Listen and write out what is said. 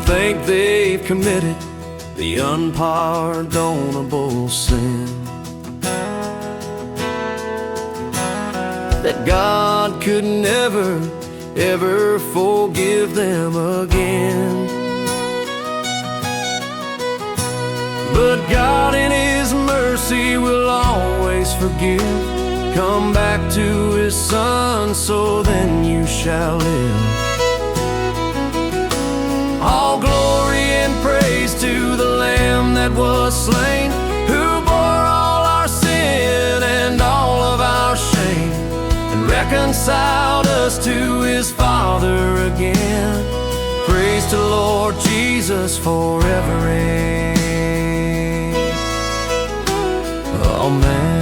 think they've committed the unpardonable sin, that God could never, ever forgive them again. But God in His mercy will always forgive. Come back to His Son, so then you shall live. All glory and praise to the Lamb that was slain, who bore all our sin and all of our shame, and reconciled us to His Father again. Praise to Lord Jesus forever. Amen.